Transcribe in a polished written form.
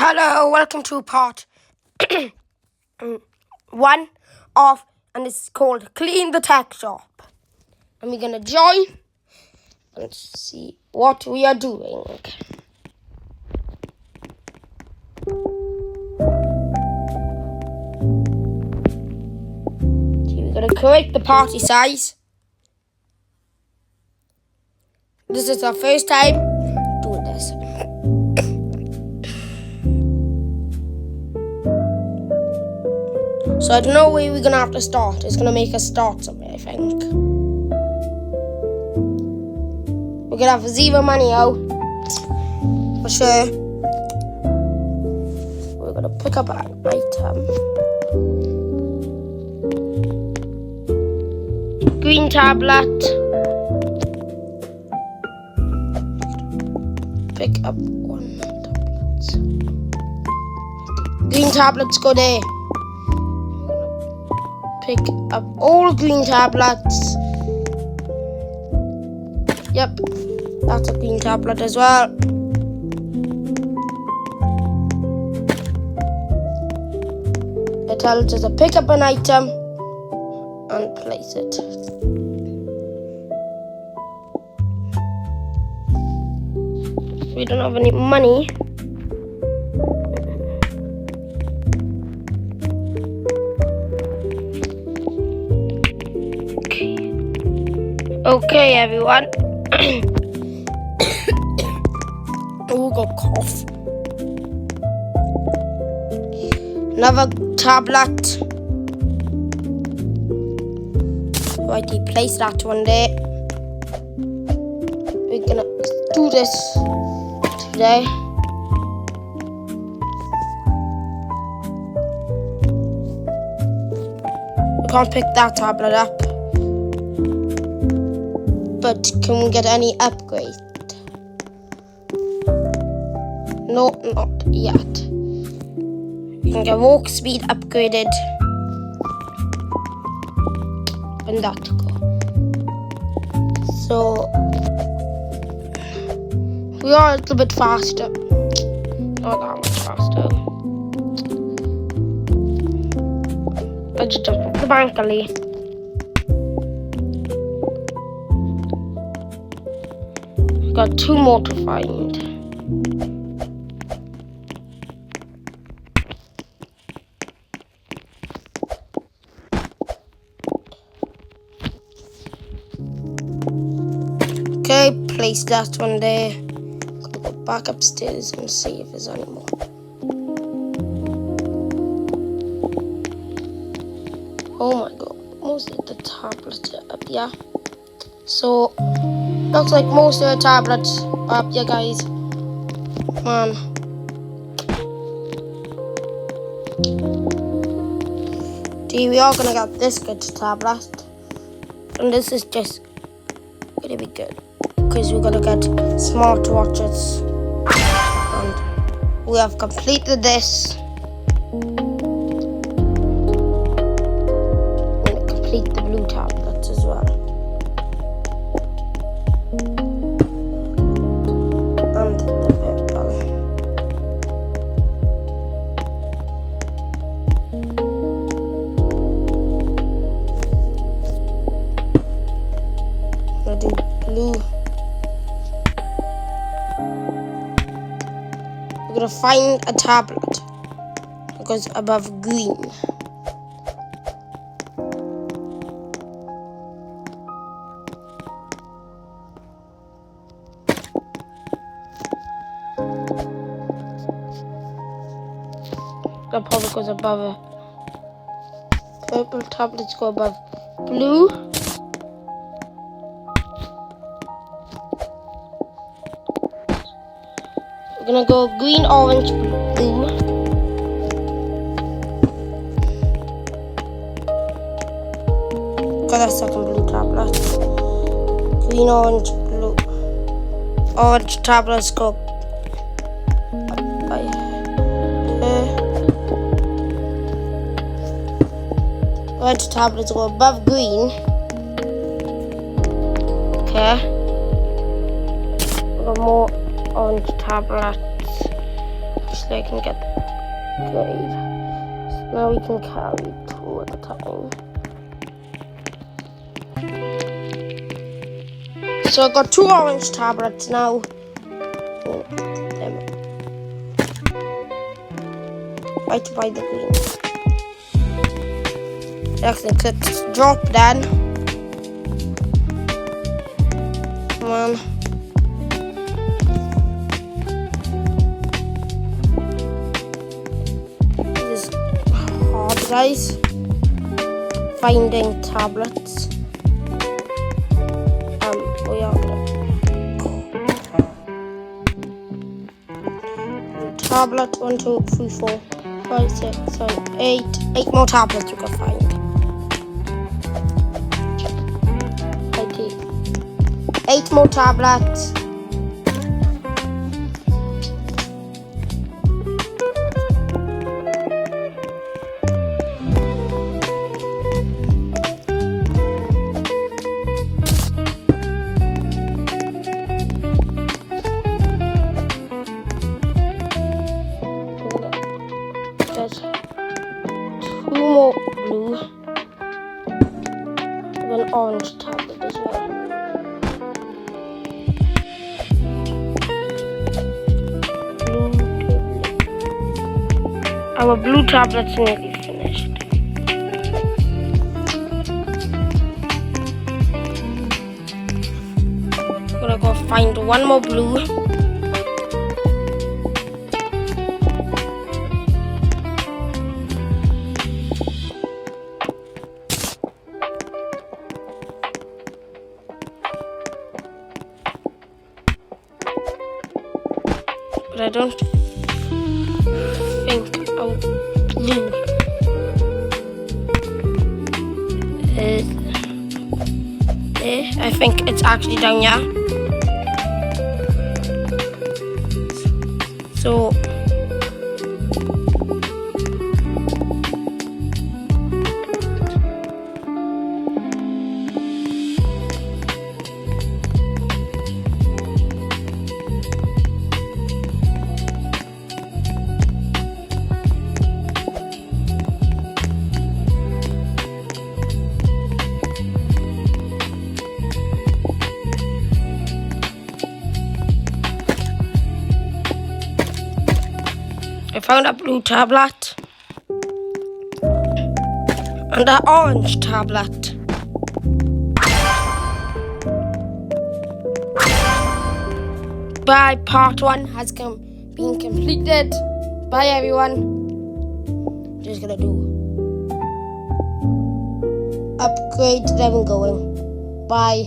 Hello, welcome to part 1 of, and it's called Clean the Tech Shop. And we're gonna join and see what we are doing. So we're gonna create the party size. This is our first time doing this. So I don't know where we're gonna have to start. It's gonna make us start somewhere, I think. We're gonna have 0 money out for sure. We're gonna pick up an item. Green tablet. Pick up 1 tablet. Green tablets go there. Pick up all green tablets. Yep, that's a green tablet as well. It tells us to pick up an item and place it. We don't have any money. Okay, everyone. Oh, got cough. Another tablet. Righty, place that one there. We're gonna do this today. We can't pick that tablet up. But can we get any upgrade? No, not yet. We can get walk speed upgraded. And that to go. So we are a little bit faster. Not that much faster. Let's jump off the balcony. Got 2 more to find. Okay, place that one there. Gonna go back upstairs and see if there's any more. Oh my god, most of the tablets are up here. So looks like most of the tablets are up here, guys. Man. We are gonna get this good tablet. And this is just gonna be good. Because we're gonna get smartwatches. And we have completed this. We're gonna complete the blue tablets as well. Do blue. We're gonna find a tablet that goes above green. That probably goes above it. Purple tablets go above blue. We're gonna go green, orange, blue. Got a second blue tablet. Green, orange, blue. Orange tablets go by here. Orange tablets go above green. Okay. We got more orange tablets. so I can get grade. So now we can carry 2 at a time. So I've got 2 orange tablets now. Right by the green. Actually, click drop then. Come on. This is hard, guys. Finding tablets. We are tablet 1, 2, 3, 4, 5, 6, 7, 8. 8 more tablets you can find. 8 more tablets. There's 2 more blue. And an orange tablet as well. Our blue tablet's nearly finished. I'm gonna go find 1 more blue. But I don't think our blue is there. I think it's actually down here. So I found a blue tablet and an orange tablet. Bye, part 1 has been completed. Bye everyone. Just gonna do upgrade them going. Bye.